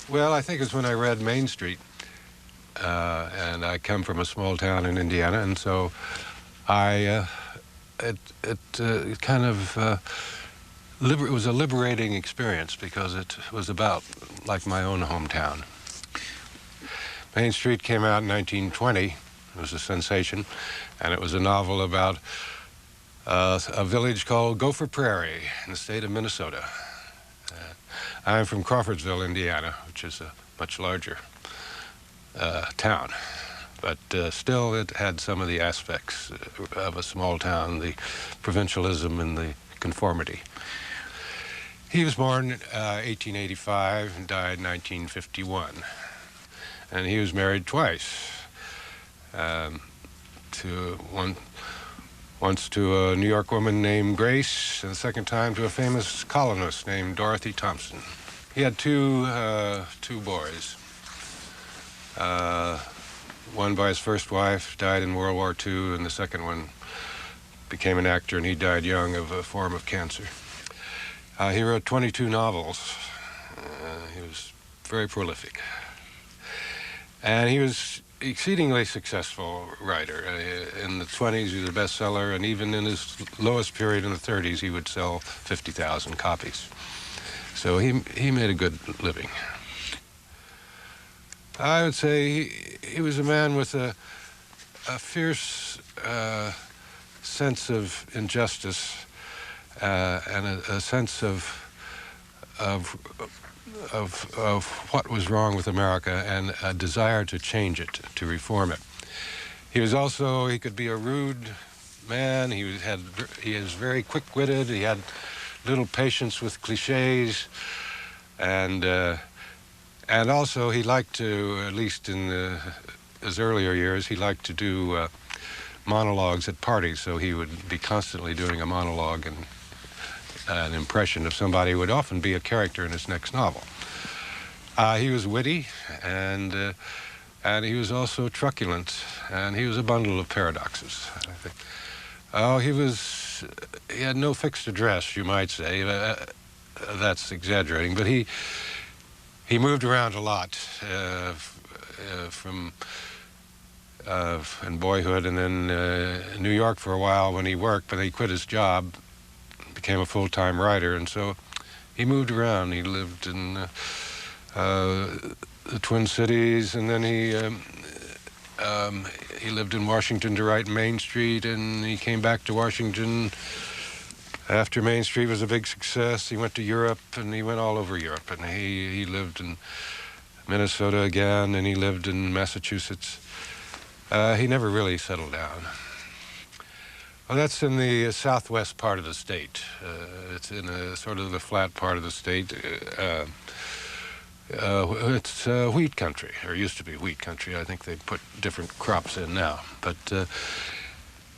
Well, I think it's when I read Main Street, and I come from a small town in Indiana, and so it kind of it was a liberating experience because it was about like my own hometown. Main Street came out in 1920. It was a sensation, and it was a novel about a village called Gopher Prairie in the state of Minnesota. I'm from Crawfordsville, Indiana, which is a much larger town, but still it had some of the aspects of a small town, the provincialism and the conformity. He was born 1885 and died 1951, and he was married twice. Once to a New York woman named Grace, and the second time to a famous colonist named Dorothy Thompson. He had two boys. One by his first wife, died in World War II, and the second one became an actor, and he died young of a form of cancer. He wrote 22 novels. He was very prolific. And he was exceedingly successful writer. In the 20s, he was a bestseller, and even in his lowest period in the 30s, he would sell 50,000 copies. So he made a good living. I would say he was a man with a fierce sense of injustice and a sense of what was wrong with America and a desire to change it, to reform it. He could be a rude man. He is very quick-witted. He had little patience with cliches, and also he liked to, at least in his earlier years, he liked to do monologues at parties. So he would be constantly doing a monologue and an impression of somebody who would often be a character in his next novel. He was witty, and he was also truculent, and he was a bundle of paradoxes, I think. He had no fixed address, you might say. That's exaggerating, but he moved around a lot from in boyhood, and then New York for a while when he worked, but he quit his job, became a full-time writer, and so he moved around. He lived in the Twin Cities, and then he lived in Washington to write Main Street, and he came back to Washington after Main Street was a big success. He went to Europe, and he went all over Europe, and he lived in Minnesota again, and he lived in Massachusetts. He never really settled down. Well, that's in the southwest part of the state. It's in a sort of the flat part of the state. It's wheat country, or used to be wheat country. I think they put different crops in now. But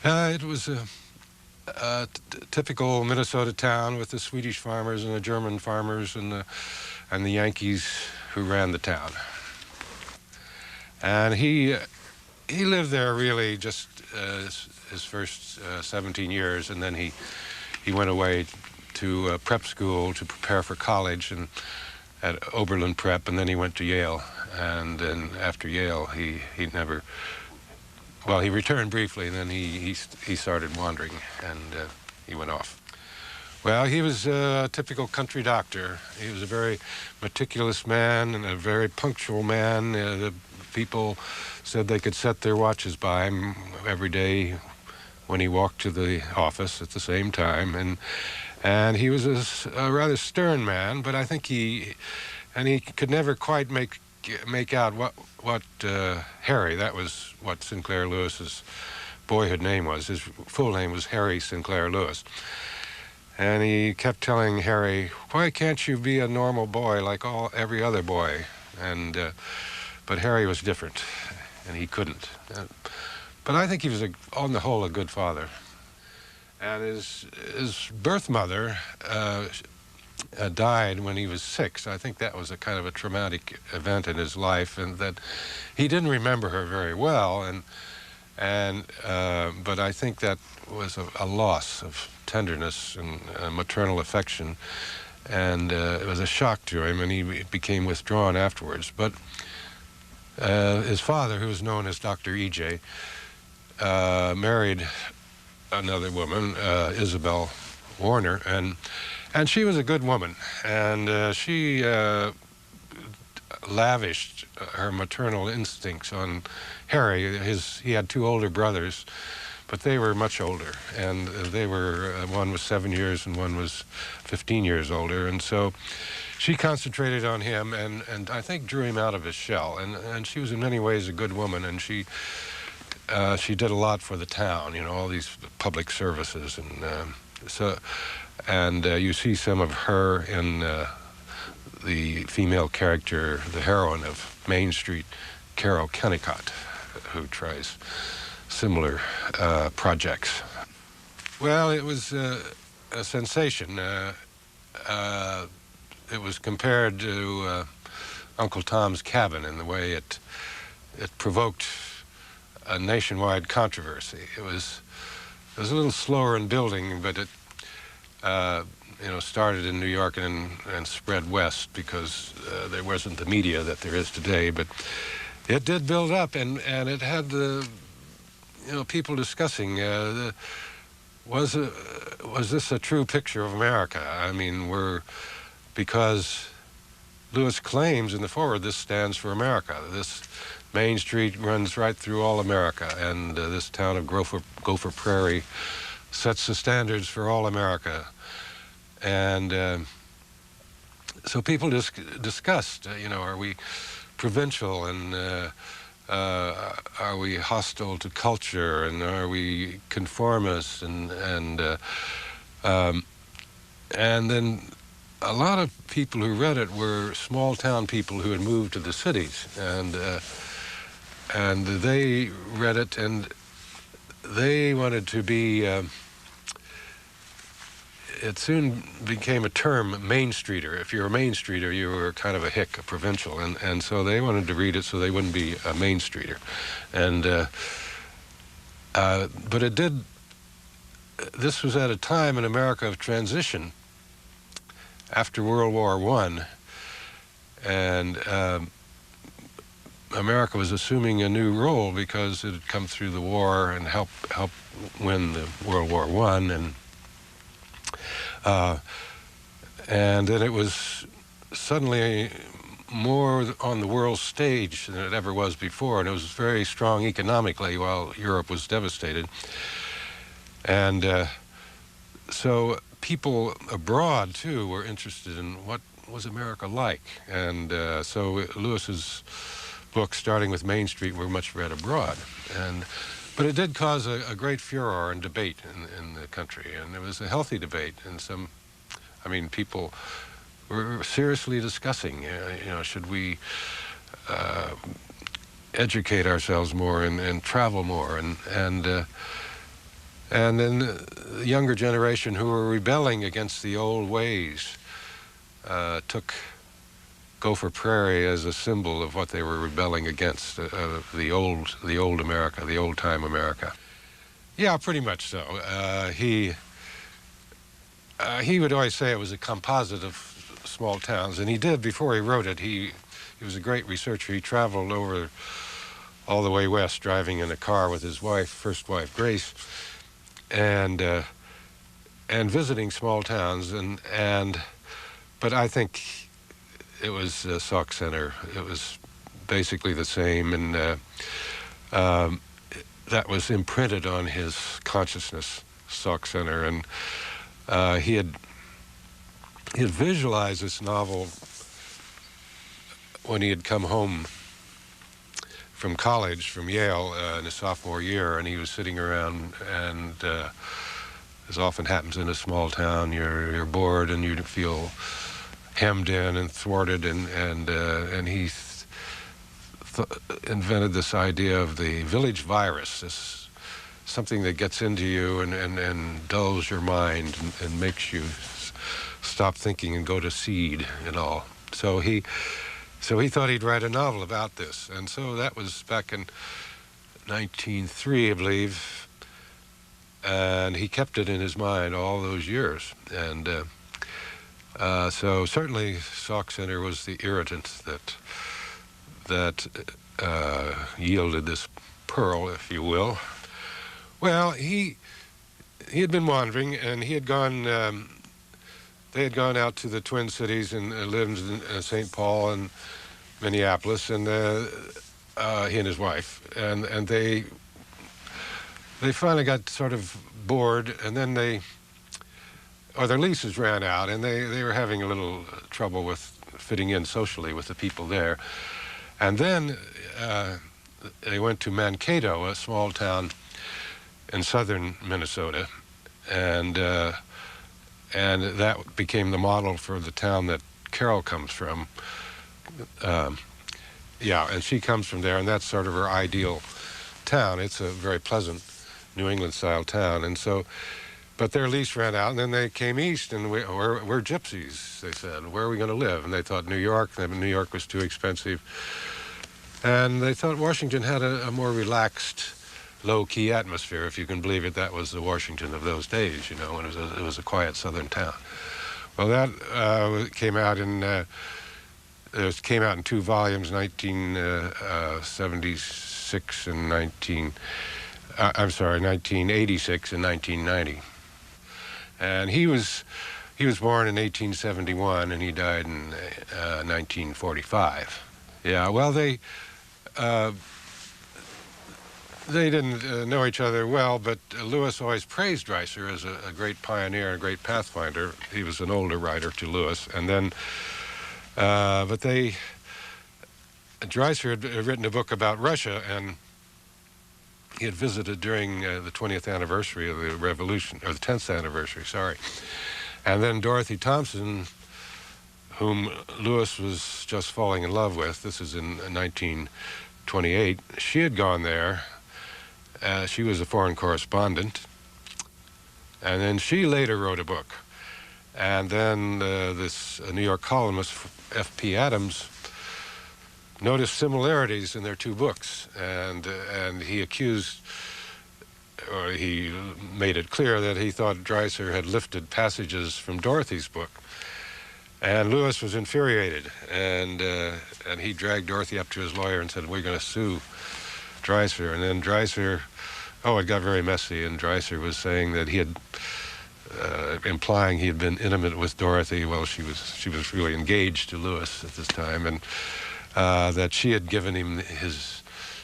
it was a typical Minnesota town with the Swedish farmers and the German farmers and the Yankees who ran the town. And he lived there really just his first 17 years, and then he went away to prep school to prepare for college and at Oberlin Prep, and then he went to Yale. And then after Yale, he returned briefly, and then he started wandering, and he went off. Well, he was a typical country doctor. He was a very meticulous man and a very punctual man. The people said they could set their watches by him every day when he walked to the office at the same time, and he was a rather stern man, but I think he could never quite make out what Harry, that was what Sinclair Lewis's boyhood name was. His full name was Harry Sinclair Lewis. And he kept telling Harry, "Why can't you be a normal boy like every other boy?" But Harry was different, and he couldn't. But I think he was, on the whole, a good father. And his birth mother died when he was 6. I think that was a kind of a traumatic event in his life, and that he didn't remember her very well. But I think that was a loss of tenderness and maternal affection. and it was a shock to him, and he became withdrawn afterwards. But his father, who was known as Dr. E.J., married another woman, Isabel Warner, and she was a good woman, and she lavished her maternal instincts on Harry. He had two older brothers, but they were much older, and they were, one was 7 years and one was 15 years older, and so she concentrated on him and I think drew him out of his shell, and she was in many ways a good woman, and she did a lot for the town, you know, all these public services, and you see some of her in the female character, the heroine of Main Street, Carol Kennicott, who tries similar projects. Well, it was a sensation. It was compared to Uncle Tom's Cabin in the way it provoked a nationwide controversy. It was a little slower in building, but it started in New York and spread west because there wasn't the media that there is today. But it did build up, and it had the people discussing was this a true picture of America? I mean, because Lewis claims in the foreword this stands for America. This Main Street runs right through all America, and this town of Gopher Prairie sets the standards for all America. And so people discussed, are we provincial, and are we hostile to culture, and are we conformist, and then a lot of people who read it were small town people who had moved to the cities, and they read it, and they wanted to be. It soon became a term, Main Streeter. If you're a Main Streeter, you were kind of a hick, a provincial, and so they wanted to read it so they wouldn't be a Main Streeter, but it did. This was at a time in America of transition after World War I, and America was assuming a new role because it had come through the war and helped win the World War I, and then it was suddenly more on the world stage than it ever was before, and it was very strong economically while Europe was devastated. And so people abroad, too, were interested in what was America like. And so Lewis's books, starting with Main Street, were much read abroad. But it did cause a great furor and debate in the country, and it was a healthy debate. And people were seriously discussing, should we educate ourselves more and travel more, and then the younger generation who were rebelling against the old ways took Gopher Prairie as a symbol of what they were rebelling against, the old America, the old-time America. Yeah, pretty much so. He would always say it was a composite of small towns, and he did before he wrote it. He was a great researcher. He traveled over all the way west, driving in a car with his first wife, Grace, and visiting small towns, but I think it was Sauk Center. It was basically the same, and that was imprinted on his consciousness, Sauk Center, and he had visualized this novel when he had come home from college, from Yale, in his sophomore year, and he was sitting around, and as often happens in a small town, you're bored and you feel hemmed in and thwarted, and he invented this idea of the village virus, this something that gets into you and dulls your mind and makes you stop thinking and go to seed and all. So he thought he'd write a novel about this, and so that was back in 1903, I believe, and he kept it in his mind all those years. And So certainly Sauk Center was the irritant that yielded this pearl, if you will. Well, he had been wandering, and he had gone. They had gone out to the Twin Cities and lived in St. Paul and Minneapolis, and he and his wife, and they finally got sort of bored, and then their leases ran out, and they were having a little trouble with fitting in socially with the people there. And then they went to Mankato, a small town in southern Minnesota, and that became the model for the town that Carol comes from. Yeah, and she comes from there, and that's sort of her ideal town. It's a very pleasant New England-style town, and so. But their lease ran out, and then they came east, and we're gypsies, they said. Where are we going to live? And they thought New York. New York was too expensive. And they thought Washington had a more relaxed, low-key atmosphere, if you can believe it. That was the Washington of those days, you know, when it was a quiet southern town. Well, that came out in 2 volumes, 1976 and 1986 and 1990. And he was born in 1871, and he died in 1945. Yeah, well, they didn't know each other well, but Lewis always praised Dreiser as a great pioneer and a great pathfinder. He was an older writer to Lewis, and then, Dreiser had written a book about Russia, and he had visited during the 20th anniversary of the revolution, or the 10th anniversary, sorry. And then Dorothy Thompson, whom Lewis was just falling in love with, this is in 1928, she had gone there. She was a foreign correspondent. And then she later wrote a book. And then this New York columnist, F.P. Adams, noticed similarities in their 2 books, and he made it clear that he thought Dreiser had lifted passages from Dorothy's book, and Lewis was infuriated, and he dragged Dorothy up to his lawyer and said, "We're going to sue Dreiser." And then Dreiser, it got very messy, and Dreiser was saying that he had implying he had been intimate with Dorothy. Well, she was really engaged to Lewis at this time, and that she had given him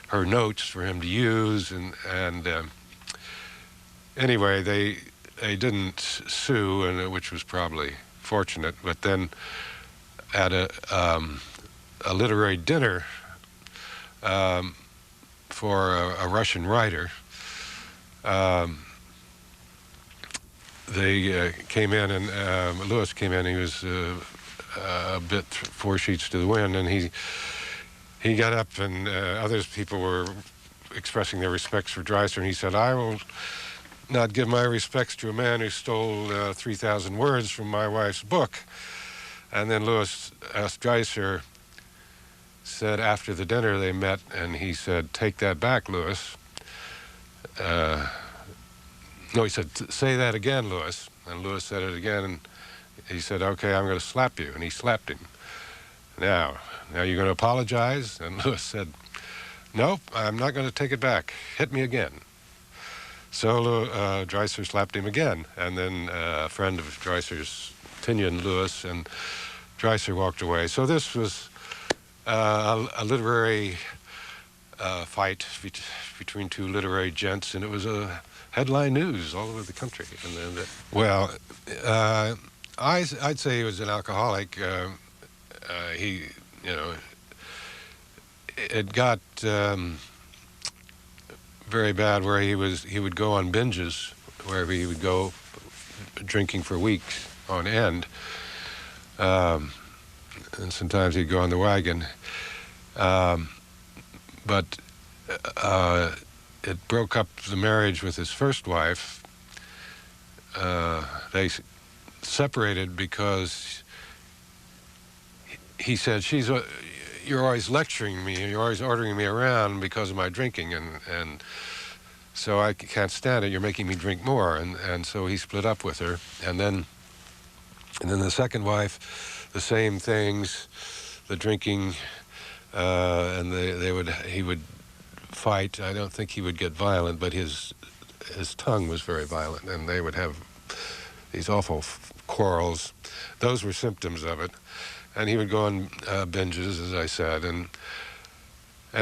her notes for him to use, and anyway, they didn't sue, and which was probably fortunate. But then at a literary dinner for a Russian writer, they came in, and Lewis came in. He was a bit 4 sheets to the wind, and he got up, and other people were expressing their respects for Dreiser, and he said, "I will not give my respects to a man who stole 3,000 words from my wife's book." And then Lewis asked Dreiser, said after the dinner they met, and he said, "Take that back, Lewis." No, he said, "Say that again, Lewis." And Lewis said it again, and he said, "Okay, I'm going to slap you." And he slapped him. Now you're going to apologize? And Lewis said, "Nope, I'm not going to take it back. Hit me again." So Dreiser slapped him again. And then a friend of Dreiser's pinioned Lewis, and Dreiser walked away. So this was a literary fight between 2 literary gents, and it was a headline news all over the country. And then, I'd say he was an alcoholic. It got very bad where he would go on binges, where he would go drinking for weeks on end, and sometimes he'd go on the wagon. But it broke up the marriage with his first wife. They separated because he said, "You're always lecturing me, you're always ordering me around because of my drinking, and so I can't stand it. You're making me drink more." And so he split up with her. And then And then the second wife, the same things, the drinking, and he would fight. I don't think he would get violent, but his tongue was very violent, and they would have these awful quarrels. Those were symptoms of it. And he would go on binges, as I said, and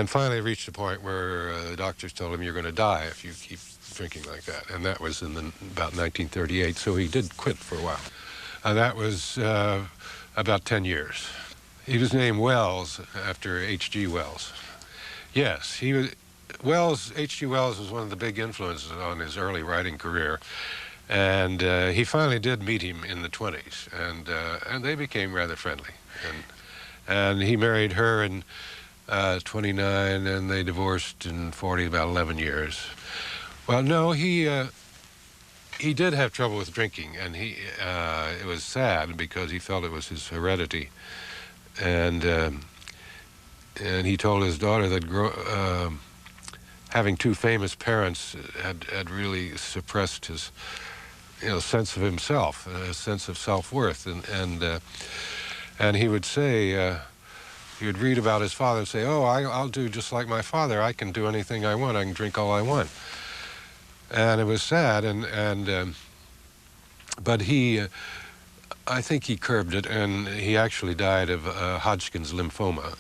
finally reached a point where the doctors told him, "You're going to die if you keep drinking like that." And that was in about 1938, so he did quit for a while. That was about 10 years. He was named Wells after H.G. Wells. Yes, H.G. Wells was one of the big influences on his early writing career. And he finally did meet him in the 20s, and they became rather friendly. And he married her in 29, and they divorced in 40, about 11 years. Well, no, he did have trouble with drinking, and it was sad because he felt it was his heredity. And he told his daughter that having two famous parents had really suppressed his sense of himself, a sense of self-worth, and he would say, he would read about his father and say, "Oh, I'll do just like my father. I can do anything I want. I can drink all I want." And it was sad, but I think he curbed it, and he actually died of Hodgkin's lymphoma,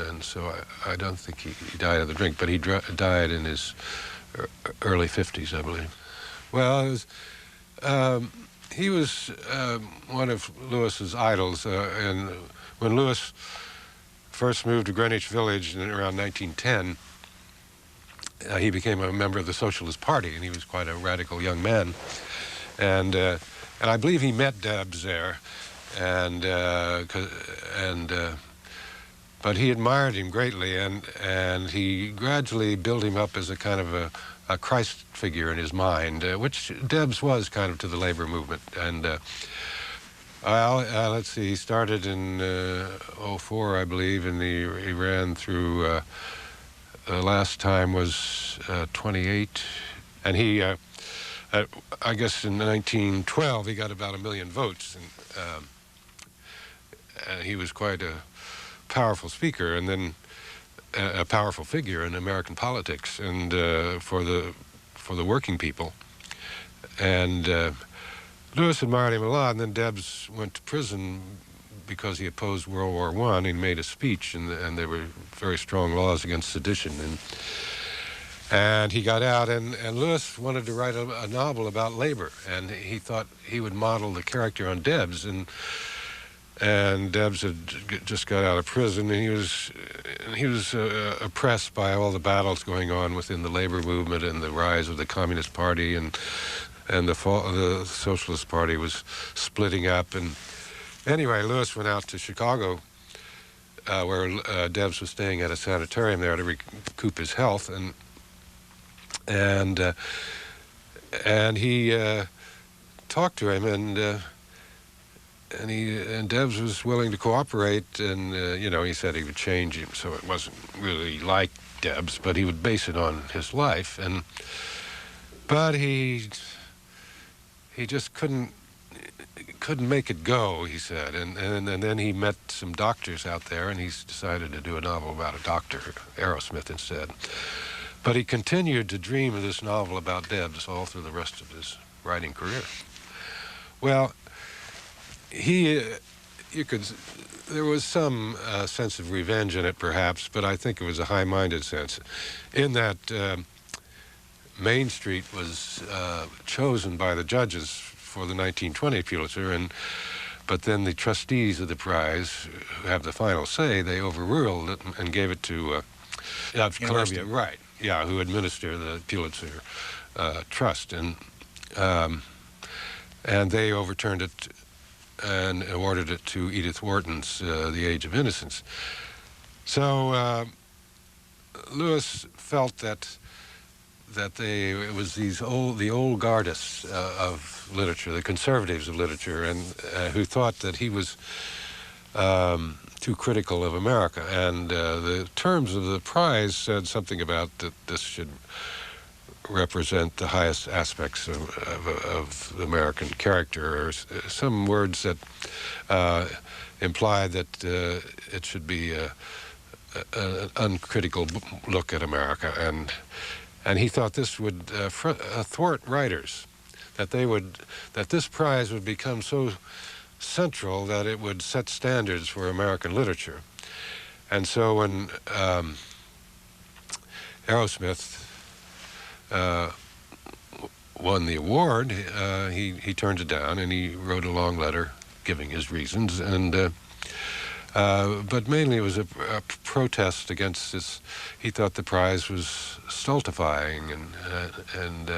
and so I don't think he died of the drink, but he died in his early 50s, I believe. Well, he was one of Lewis's idols, and when Lewis first moved to Greenwich Village in around 1910, he became a member of the Socialist Party, and he was quite a radical young man. And I believe he met Debs there, but he admired him greatly, and he gradually built him up as a kind of a Christ figure in his mind, which Debs was kind of to the labor movement. And let's see, he started in 04, I believe, and he ran through, the last time was 28, and he, I guess in 1912, he got about 1 million votes, and he was quite a powerful speaker, and then a powerful figure in American politics, and for the working people. And Lewis admired him a lot, and then Debs went to prison because he opposed World War I. He made a speech, and there were very strong laws against sedition, and he got out, and Lewis wanted to write a novel about labor, and he thought he would model the character on Debs, and Debs had just got out of prison, and he was oppressed by all the battles going on within the labor movement and the rise of the Communist Party, and the Socialist Party was splitting up. And anyway, Lewis went out to Chicago, where Debs was staying at a sanitarium there to recoup his health, and he talked to him, and Debs was willing to cooperate, and he said he would change him so it wasn't really like Debs, but he would base it on his life, but he just couldn't make it go, he said, and then he met some doctors out there, and he's decided to do a novel about a doctor, Arrowsmith, instead. But he continued to dream of this novel about Debs all through the rest of his writing career. Well, there was some sense of revenge in it, perhaps, but I think it was a high-minded sense, in that Main Street was chosen by the judges for the 1920 Pulitzer, but then the trustees of the prize, who have the final say, they overruled it and gave it to Columbia, right? Yeah, who administer the Pulitzer Trust, and they overturned it and awarded it to Edith Wharton's The Age of Innocence. So Lewis felt that it was the old guardists of literature, the conservatives of literature, and who thought that he was too critical of America. And the terms of the prize said something about that this should represent the highest aspects of American character, or some words that imply that it should be an uncritical look at America, and he thought this would thwart writers, that this prize would become so central that it would set standards for American literature. And so when Arrowsmith won the award, he turned it down, and he wrote a long letter giving his reasons, and but mainly it was a protest against this. He thought the prize was stultifying, and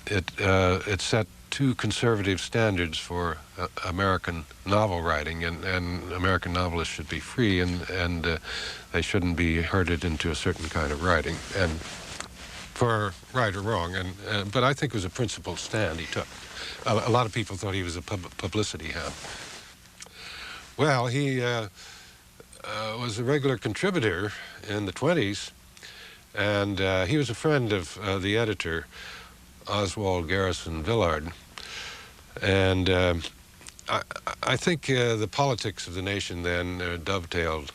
it set too conservative standards for American novel writing, and American novelists should be free, and they shouldn't be herded into a certain kind of writing, and for right or wrong. But I think it was a principled stand he took. A lot of people thought he was a publicity hound. Well, he was a regular contributor in the 20s, and he was a friend of the editor, Oswald Garrison Villard. And I think the politics of the nation then dovetailed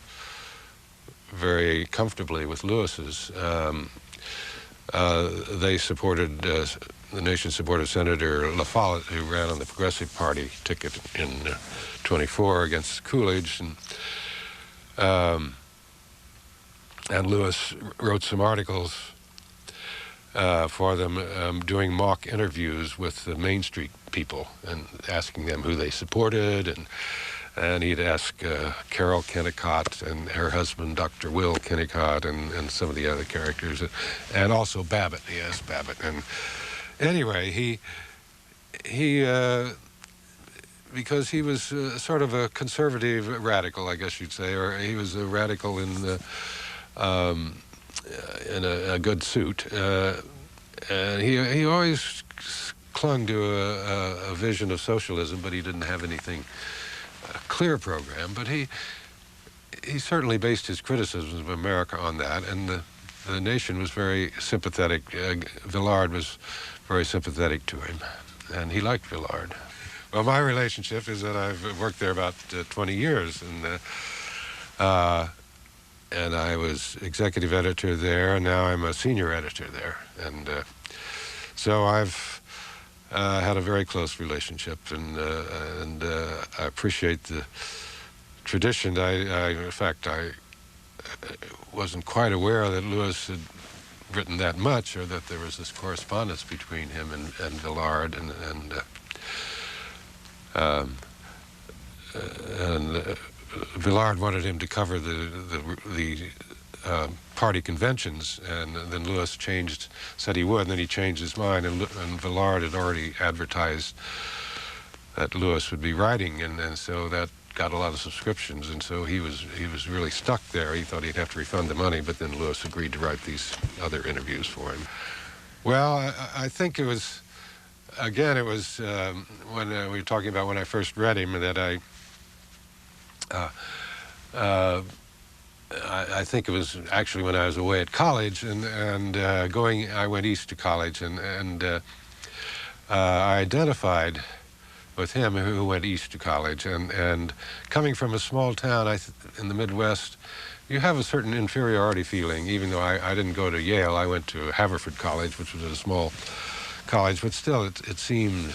very comfortably with Lewis's. They supported, the nation supported Senator La Follette, who ran on the Progressive Party ticket in 24 against Coolidge, and Lewis wrote some articles for them, doing mock interviews with the Main Street people and asking them who they supported, and he'd ask Carol Kennicott and her husband, Dr. Will Kennicott, and some of the other characters, and also Babbitt. He asked Babbitt, and anyway, he because he was sort of a conservative radical, I guess you'd say, or he was a radical in a good suit, and he always clung to a vision of socialism, but he didn't have anything clear program. But he certainly based his criticisms of America on that, and the nation was very sympathetic. Villard was very sympathetic to him, and he liked Villard. Well, my relationship is that I've worked there about 20 years, and I was executive editor there, and now I'm a senior editor there. And so I've had a very close relationship, and I appreciate the tradition. In fact, I wasn't quite aware that Lewis had written that much, or that there was this correspondence between him and Villard, and Villard wanted him to cover the party conventions, and then Lewis said he would, and then he changed his mind, and Villard had already advertised that Lewis would be writing, and so that got a lot of subscriptions, and so he was really stuck there. He thought he'd have to refund the money, but then Lewis agreed to write these other interviews for him. Well, I think it was, again, it was when we were talking about when I first read him, that I think it was actually when I was away at college, and I went east to college, and I identified with him, who went east to college, and coming from a small town in the Midwest, you have a certain inferiority feeling. Even though I didn't go to Yale, I went to Haverford College, which was a small college, but still it seemed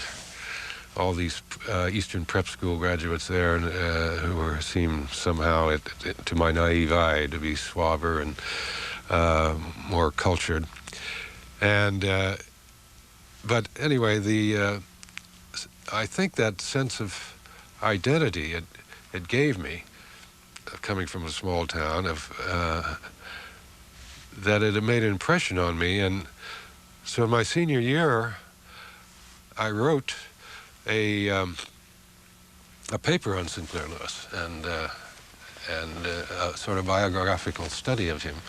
all these Eastern prep school graduates there, and who seemed somehow, to my naive eye, to be suaver and more cultured. And but anyway, I think that sense of identity it gave me, coming from a small town, that it had made an impression on me. And so in my senior year, I wrote a paper on Sinclair Lewis, and a sort of biographical study of him.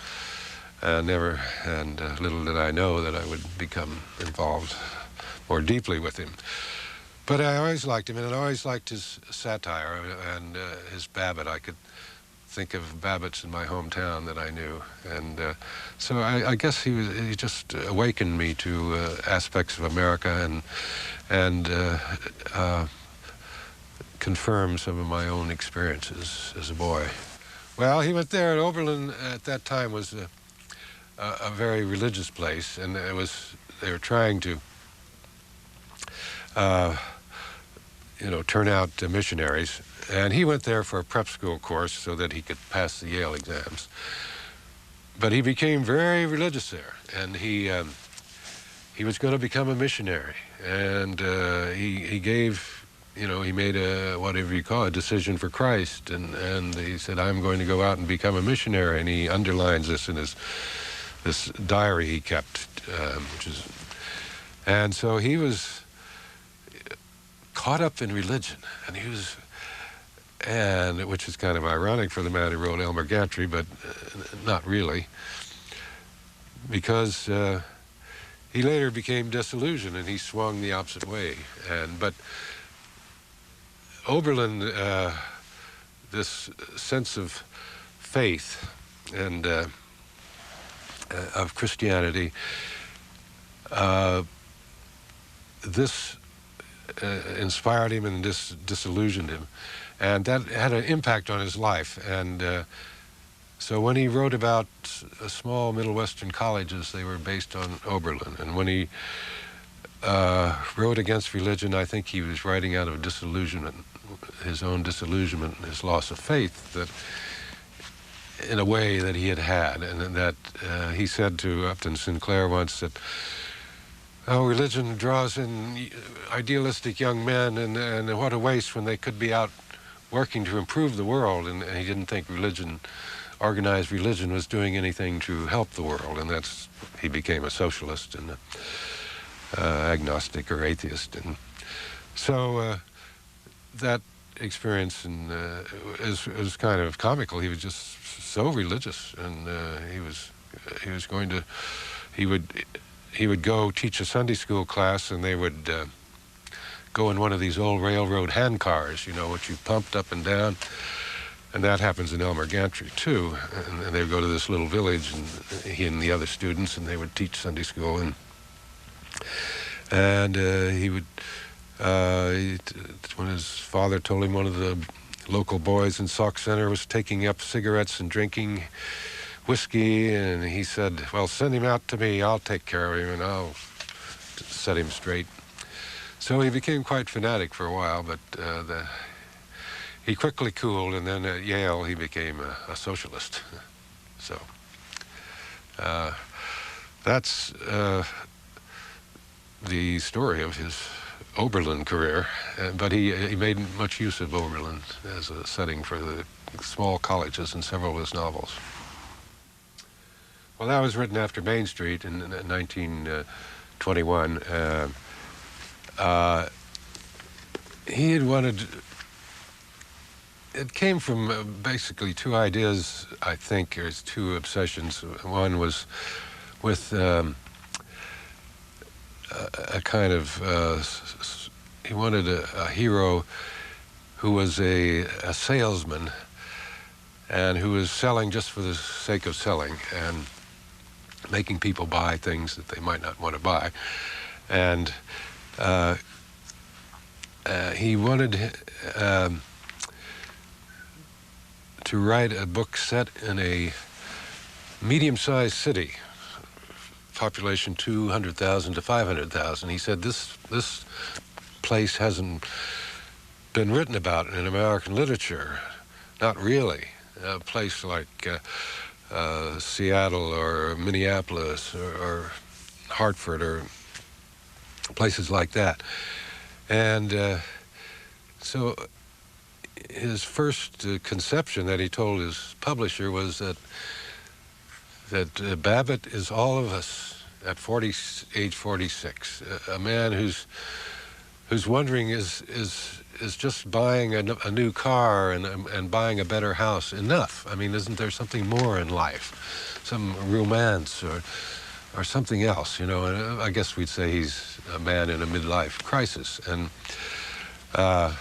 Little did I know that I would become involved more deeply with him. But I always liked him, and I always liked his satire and his Babbitt. think of Babbitt's in my hometown that I knew. And so I guess he just awakened me to aspects of America and confirmed some of my own experiences as a boy. Well, he went there, and Oberlin at that time was a very religious place, and they were trying to turn out missionaries. And he went there for a prep school course so that he could pass the Yale exams. But he became very religious there, and he was going to become a missionary. And he gave, he made a, whatever you call it, a decision for Christ. And he said, I'm going to go out and become a missionary. And he underlines this in this diary he kept, and so he was caught up in religion, and which is kind of ironic for the man who wrote Elmer Gantry, but not really, because he later became disillusioned and he swung the opposite way. But Oberlin, this sense of faith and of Christianity, this inspired him and disillusioned him, and that had an impact on his life. And so when he wrote about small Middle Western colleges, they were based on Oberlin. And when he wrote against religion, I think he was writing out of disillusionment, his own disillusionment, his loss of faith, that in a way that he had, and that he said to Upton Sinclair once that, oh, religion draws in idealistic young men, and what a waste when they could be out working to improve the world. And he didn't think organized religion was doing anything to help the world, and he became a socialist and agnostic or atheist. And so that experience is kind of comical. He was just so religious, and he would go teach a Sunday school class, and they would go in one of these old railroad hand cars, which you pumped up and down, and that happens in Elmer Gantry too. And they would go to this little village, and he and the other students, and they would teach Sunday school, and he would. When his father told him one of the local boys in Sauk Center was taking up cigarettes and drinking whiskey, and he said, well, send him out to me, I'll take care of him, and I'll set him straight. So he became quite fanatic for a while, but he quickly cooled, and then at Yale he became a socialist. So that's the story of his Oberlin career, but he made much use of Oberlin as a setting for the small colleges in several of his novels. Well, that was written after Main Street in 1921. He had wanted... It came from basically two ideas, I think, or two obsessions. One was with a kind of... he wanted a hero who was a salesman and who was selling just for the sake of selling and making people buy things that they might not want to buy. And he wanted to write a book set in a medium-sized city, population 200,000 to 500,000. He said this place hasn't been written about in American literature, not really. A place like Seattle or Minneapolis or Hartford or places like that. And so his first conception that he told his publisher was that Babbitt is all of us at age 46. A man who's wondering is just buying a new car and buying a better house enough? I mean, isn't there something more in life, some romance or something else? And I guess we'd say he's a man in a midlife crisis. But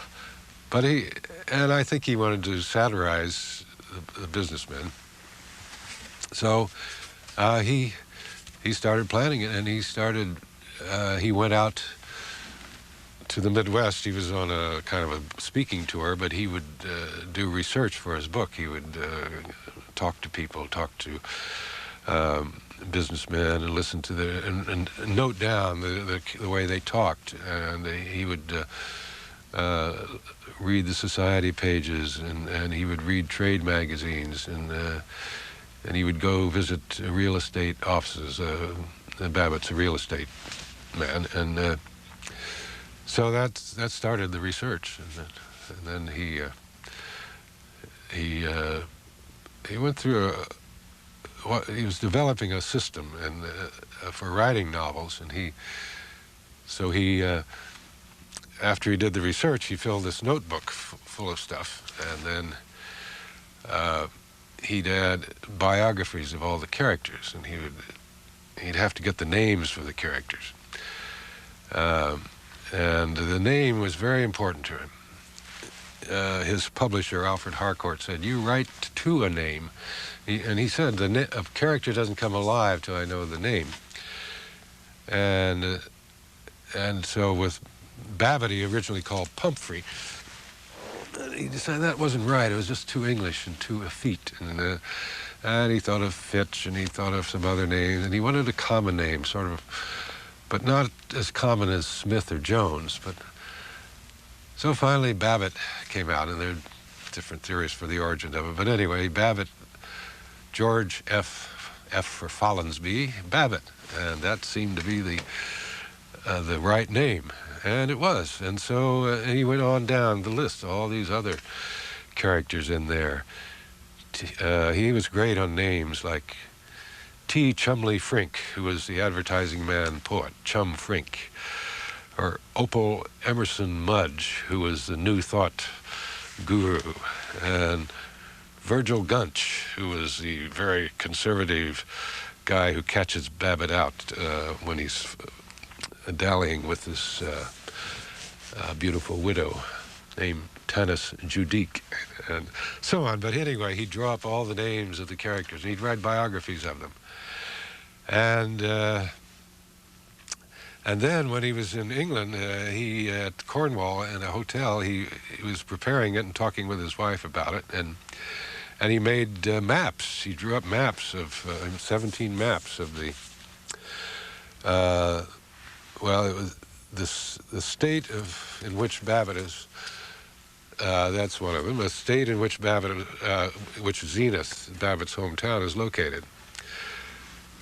I think he wanted to satirize the businessmen. So he started planning it, and he went out to the Midwest. He was on a kind of a speaking tour, but he would do research for his book. He would talk to people, talk to businessmen, and listen to and note down the way they talked. And he would read the society pages, and he would read trade magazines, and he would go visit real estate offices. Babbitt's a real estate man, and so that started the research, and then he went through he was developing a system for writing novels, and after he did the research, he filled this notebook full of stuff, and then he'd add biographies of all the characters, and he'd have to get the names for the characters. And the name was very important to him. His publisher, Alfred Harcourt, said, "You write to a name." And he said, a character doesn't come alive till I know the name. And so with Babbitt, he originally called Pumphrey. He decided that wasn't right. It was just too English and too effete. And he thought of Fitch, and he thought of some other names, and he wanted a common name, sort of, but not as common as Smith or Jones. But so finally Babbitt came out, and there are different theories for the origin of it. But anyway, Babbitt, George F for Follansbee, Babbitt, and that seemed to be the right name, and it was. And so he went on down the list, all these other characters in there. He was great on names like T. Chumley Frink, who was the advertising man poet, Chum Frink, or Opal Emerson Mudge, who was the New Thought guru, and Virgil Gunch, who was the very conservative guy who catches Babbitt out when he's dallying with this beautiful widow named Tanis Judique, and so on. But anyway, he'd draw up all the names of the characters, and he'd write biographies of them. And then when he was in England, he at Cornwall in a hotel, he was preparing it and talking with his wife about it, and he made maps. He drew up maps of 17 maps of the it was the state in which Babbitt is. That's one of them. The state in which which Zenith, Babbitt's hometown, is located.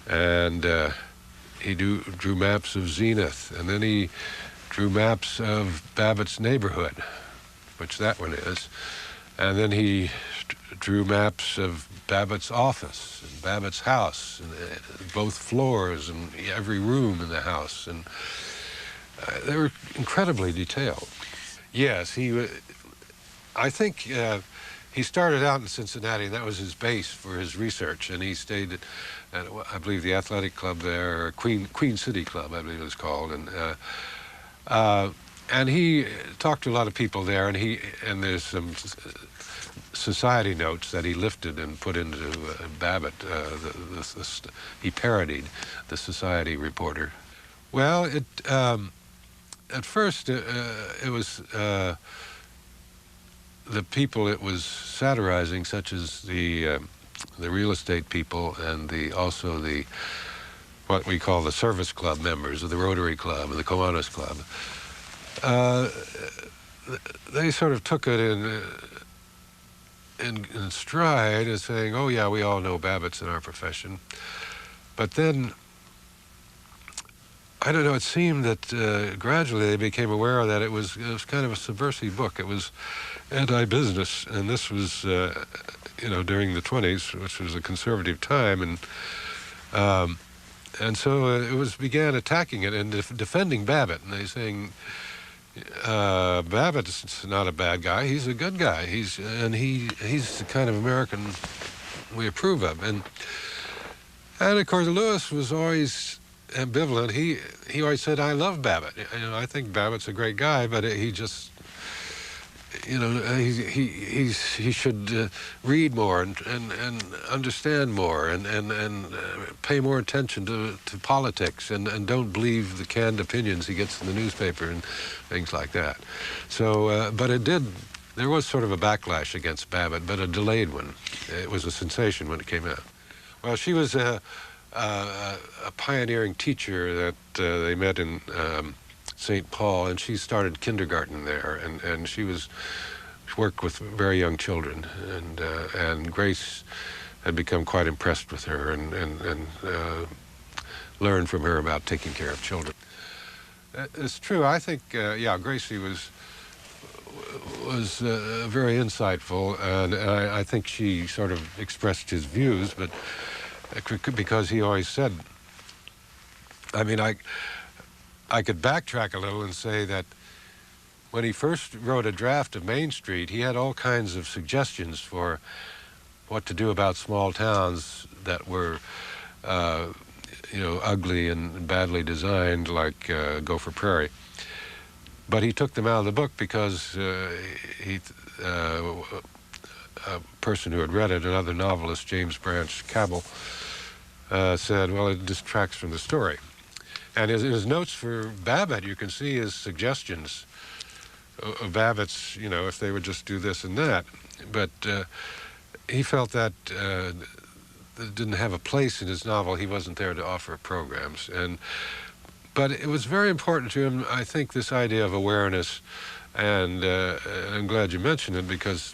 And he drew maps of Zenith, and then he drew maps of Babbitt's neighborhood, which that one is, and then he drew maps of Babbitt's office and Babbitt's house, and both floors and every room in the house, and they were incredibly detailed. Yes, I think he started out in Cincinnati, and that was his base for his research, and he stayed at I believe the athletic club there, or Queen City Club, I believe it was called, and he talked to a lot of people there, and there's some society notes that he lifted and put into Babbitt. He parodied the Society reporter. Well, at first it was the people it was satirizing, such as the real estate people, and also what we call the service club members of the Rotary Club and the Kiwanis Club. They sort of took it in stride as saying, "Oh yeah, we all know Babbitt's in our profession." But then, I don't know, it seemed that gradually they became aware that it was kind of a subversive book. It was anti-business, and this was during the 20s, which was a conservative time, and so it began attacking it and defending Babbitt, and they saying, Babbitt's not a bad guy, he's a good guy, he's the kind of American we approve of. And of course Lewis was always ambivalent. He always said, "I love Babbitt. I think Babbitt's a great guy, but he you know, he should read more and understand more and pay more attention to politics and don't believe the canned opinions he gets in the newspaper and things like that. So, but there was sort of a backlash against Babbitt, but a delayed one. It was a sensation when it came out. Well, she was a pioneering teacher that they met in St. Paul, and she started kindergarten there, and she worked with very young children, and Grace had become quite impressed with her and learned from her about taking care of children. It's true. I think, yeah, Gracie was very insightful, and I think she sort of expressed his views, but because he always said, I mean, I could backtrack a little and say that when he first wrote a draft of Main Street, he had all kinds of suggestions for what to do about small towns that were, you know, ugly and badly designed, like Gopher Prairie. But he took them out of the book because a person who had read it, another novelist, James Branch Cabell, said, well, it distracts from the story. And his notes for Babbitt, you can see his suggestions of Babbitt's, you know, if they would just do this and that. But he felt that it didn't have a place in his novel. He wasn't there to offer programs. But it was very important to him, I think, this idea of awareness. And I'm glad you mentioned it, because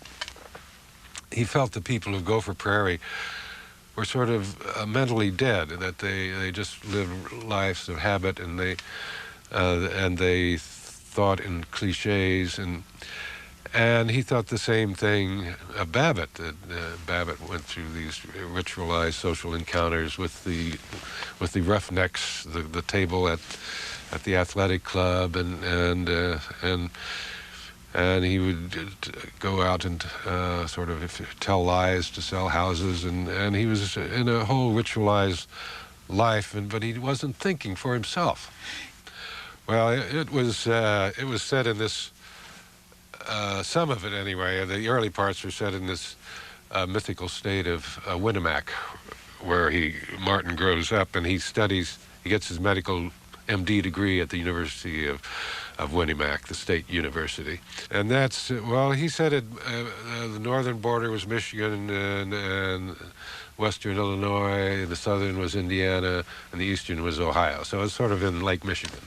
he felt the people of Gopher Prairie were sort of mentally dead, that they just lived lives of habit, and they thought in cliches, and he thought the same thing of Babbitt, that Babbitt went through these ritualized social encounters with the roughnecks, the table at the athletic club, and he would go out and sort of tell lies to sell houses, and he was in a whole ritualized life, but he wasn't thinking for himself. Well, it was set in this, some of it anyway, the early parts were set in this mythical state of Winnemac, where Martin grows up and he gets his medical MD degree at the University of Winnemac, the state university. And that's, well, he said the northern border was Michigan and western Illinois, the southern was Indiana, and the eastern was Ohio. So it's sort of in Lake Michigan.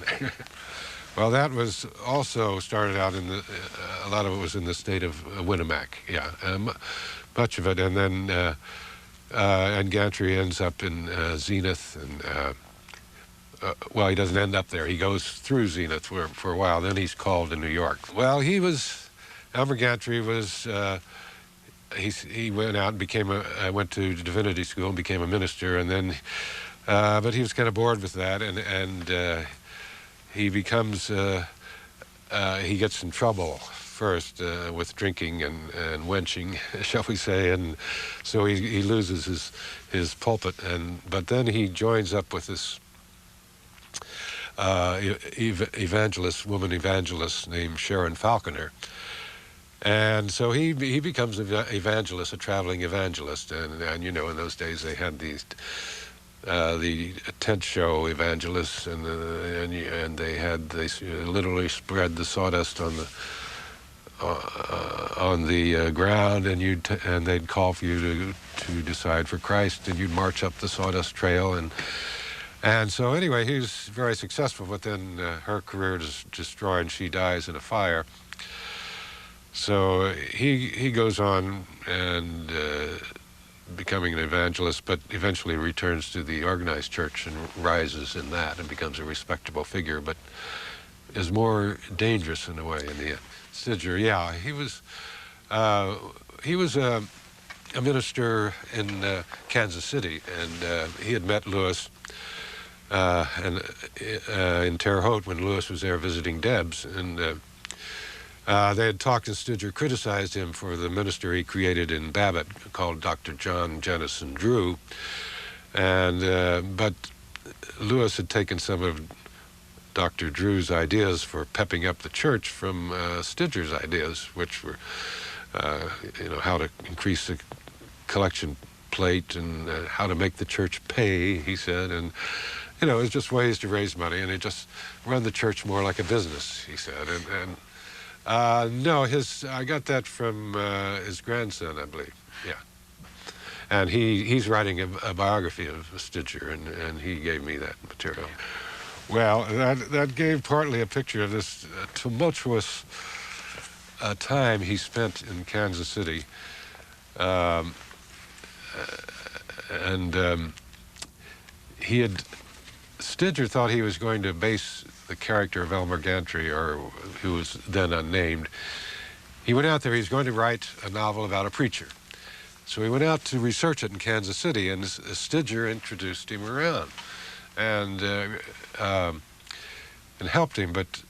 Well, that was also started out in a lot of it was in the state of Winnemac, yeah, much of it. And then, and Gantry ends up in Zenith, and well, he doesn't end up there. He goes through Zenith for a while. Then he's called to New York. Well, Elmer Gantry was, he went out and went to divinity school and became a minister, and then, but he was kind of bored with that, and he becomes, he gets in trouble first with drinking and wenching, shall we say, and so he loses his pulpit, but then he joins up with this woman evangelist named Sharon Falconer. And so he becomes an evangelist, a traveling evangelist. And you know, in those days they had these, the tent show evangelists, and they literally spread the sawdust on the ground, and they'd call for you to decide for Christ, and you'd march up the sawdust trail, and so anyway, he was very successful, but then her career is destroyed, and she dies in a fire. So he goes on and becoming an evangelist, but eventually returns to the organized church and rises in that and becomes a respectable figure, but is more dangerous in a way in the end. Sidger, yeah, he was a minister in Kansas City, and he had met Lewis in Terre Haute when Lewis was there visiting Debs, and they had talked, and Sidger criticized him for the minister he created in Babbitt called Dr. John Jennison Drew, and but Lewis had taken some of Dr. Drew's ideas for pepping up the church from Stidger's ideas, which were, how to increase the collection plate and how to make the church pay, he said. And, it was just ways to raise money, and it just run the church more like a business, he said. No, I got that from his grandson, I believe. Yeah. And he's writing a biography of Stidger, and he gave me that material. Well, that gave partly a picture of this tumultuous time he spent in Kansas City. Stidger thought he was going to base the character of Elmer Gantry, who was then unnamed. He went out there, he was going to write a novel about a preacher. So he went out to research it in Kansas City, and Stidger introduced him around and helped him. But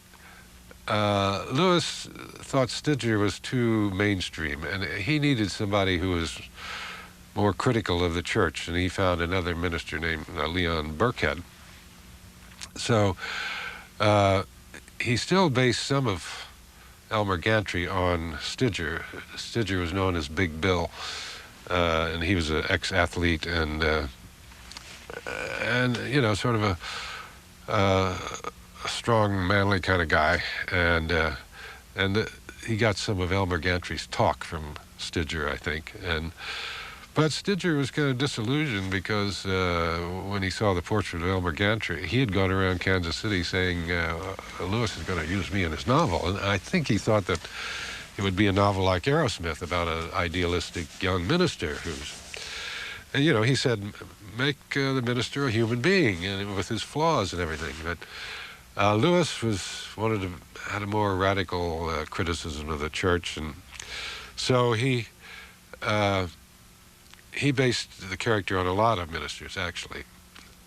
Lewis thought Stidger was too mainstream, and he needed somebody who was more critical of the church, and he found another minister named Leon Burkhead. So he still based some of Elmer Gantry on Stidger. Stidger was known as Big Bill, and he was an ex-athlete and sort of a strong, manly kind of guy. And he got some of Elmer Gantry's talk from Stidger, I think. But Stidger was kind of disillusioned because when he saw the portrait of Elmer Gantry, he had gone around Kansas City saying, Lewis is going to use me in his novel. And I think he thought that it would be a novel like Arrowsmith about an idealistic young minister he said, make the minister a human being and with his flaws and everything. But Lewis had a more radical criticism of the church, and so he based the character on a lot of ministers, actually,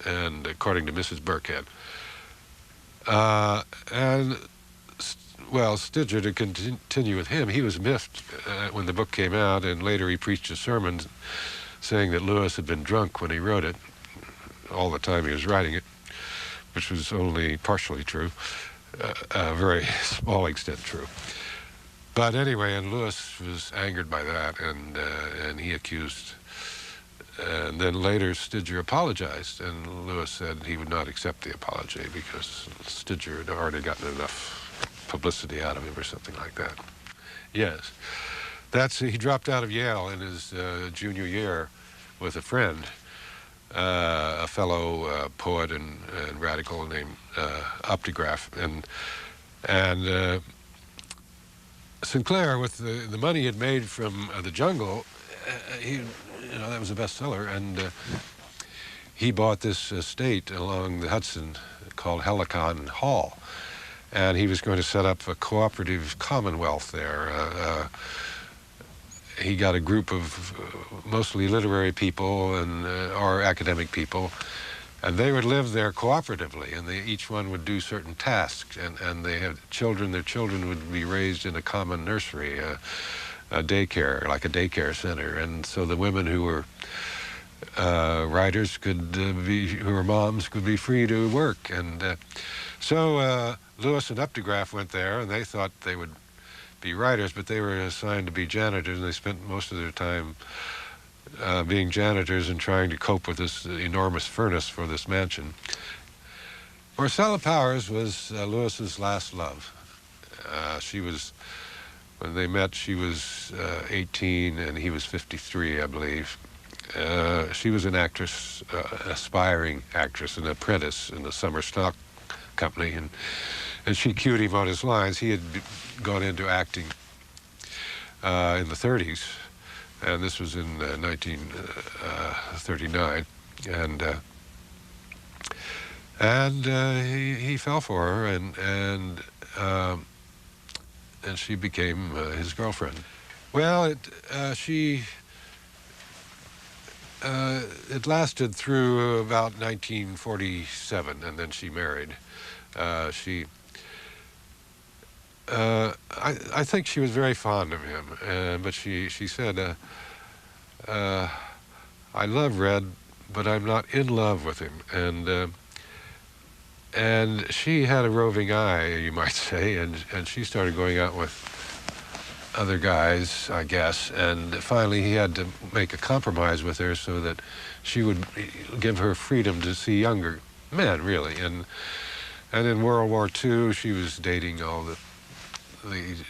and according to Mrs. Burkhead. Stidger, to continue with him, he was miffed when the book came out, and later he preached a sermon saying that Lewis had been drunk when he wrote it, all the time he was writing it, which was only partially true, a very small extent true. But anyway, and Lewis was angered by that, and he accused. And then later, Stidger apologized, and Lewis said he would not accept the apology because Stidger had already gotten enough publicity out of him or something like that. Yes. He dropped out of Yale in his junior year with a friend, a fellow poet and radical named Optigraph. And Sinclair, with the money he had made from The Jungle, that was a bestseller, and he bought this estate along the Hudson called Helicon Hall, and he was going to set up a cooperative commonwealth there. He got a group of mostly literary people or academic people, and they would live there cooperatively, and each one would do certain tasks, and they had children. Their children would be raised in a common nursery, a daycare, like a daycare center, and so the women who were writers who were moms could be free to work. And so Lewis and Optigraph went there, and they thought they would be writers, but they were assigned to be janitors, and they spent most of their time being janitors and trying to cope with this enormous furnace for this mansion. Marcella Powers was Lewis's last love. When they met, she was 18 and he was 53, I believe. She was an actress, aspiring actress, an apprentice in the summer stock company, and she cued him on his lines. He had gone into acting in the 30s, and this was in 1939, and he fell for her, and she became his girlfriend. Well, it lasted through about 1947, and then she married. I think she was very fond of him, but she said, I love Red, but I'm not in love with him. And And she had a roving eye, you might say, and she started going out with other guys, I guess, and finally he had to make a compromise with her so that she would give her freedom to see younger men, really. And in World War II, she was dating all the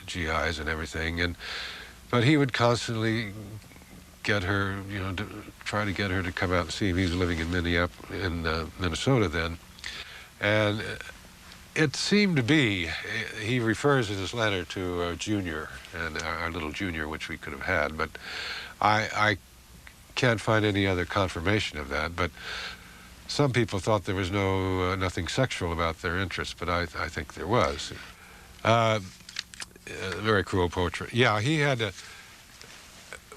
GIs and everything, but he would constantly get her, try to get her to come out and see him. He was living in Minnesota then. And it seemed to be, he refers in his letter to Junior, and our little Junior, which we could have had, but I can't find any other confirmation of that. But some people thought there was nothing sexual about their interest, but I think there was. Very cruel portrait. Yeah, he had a,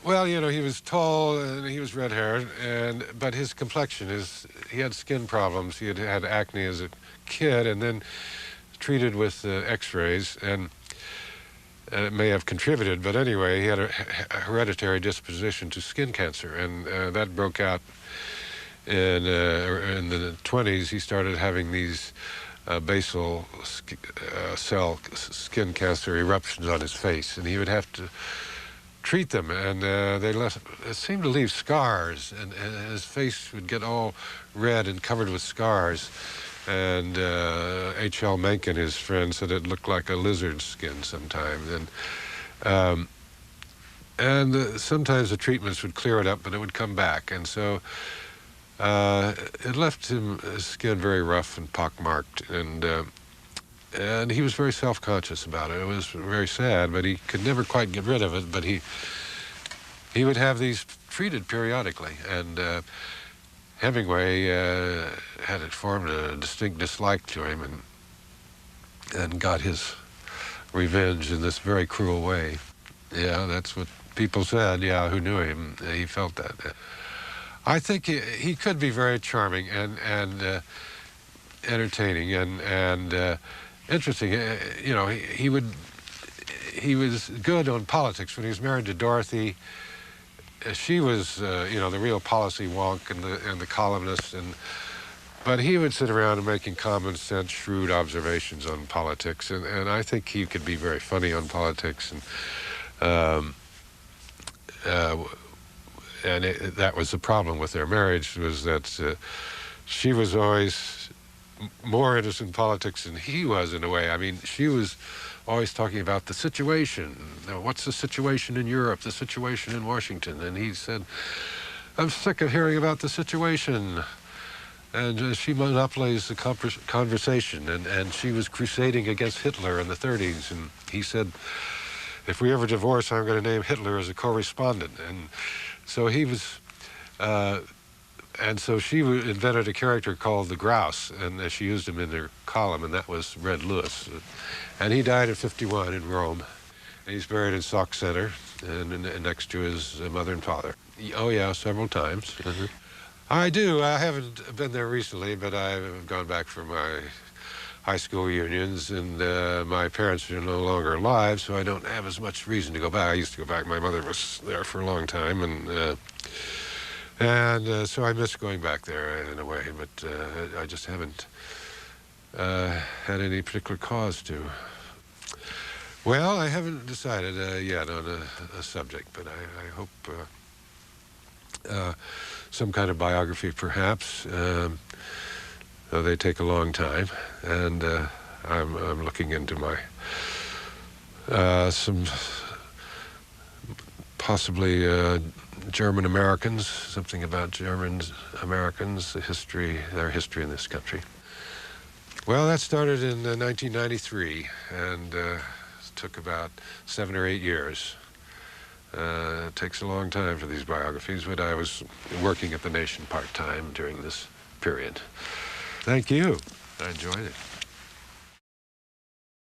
well, he was tall and he was red-haired, but his complexion, he had skin problems. He had acne as a kid, and then treated with X-rays, and it may have contributed. But anyway, he had a hereditary disposition to skin cancer, and that broke out in the 20s. He started having these basal cell skin cancer eruptions on his face, and he would have to treat them, and it seemed to leave scars, and his face would get all red and covered with scars. And H.L. Mencken, his friend, said it looked like a lizard skin sometimes. And sometimes the treatments would clear it up, but it would come back. And so it left his skin very rough and pockmarked, and he was very self-conscious about it. It was very sad, but he could never quite get rid of it. But he would have these treated periodically, and Hemingway had formed a distinct dislike to him, and got his revenge in this very cruel way. Yeah, that's what people said. Yeah, who knew him? He felt that. I think he could be very charming and entertaining and interesting. He was good on politics. When he was married to Dorothy, she was, the real policy wonk and the columnist, but he would sit around and making common sense, shrewd observations on politics, and I think he could be very funny on politics, and that was the problem with their marriage, was that she was always more interested in politics than he was, in a way. I mean, she was always talking about the situation. What's the situation in Europe, the situation in Washington? And he said, I'm sick of hearing about the situation. And she monopolized the conversation, and she was crusading against Hitler in the 30s. And he said, if we ever divorce, I'm going to name Hitler as a correspondent. And so he was, and so she invented a character called the Grouse, and she used him in her column, and that was Red Lewis. And he died at 51 in Rome. And he's buried in Sauk Center, and next to his mother and father. Oh, yeah, several times. Mm-hmm. I do. I haven't been there recently, but I've gone back for my high school reunions, and my parents are no longer alive, so I don't have as much reason to go back. I used to go back. My mother was there for a long time, and so I miss going back there in a way, but I just haven't had any particular cause to. Well, I haven't decided yet on a subject, but I hope some kind of biography, perhaps. They take a long time, and I'm looking into my some possibly German Americans, something about German Americans, their history in this country. Well, that started in 1993, and took about 7 or 8 years. It takes a long time for these biographies, but I was working at The Nation part-time during this period. Thank you. I enjoyed it.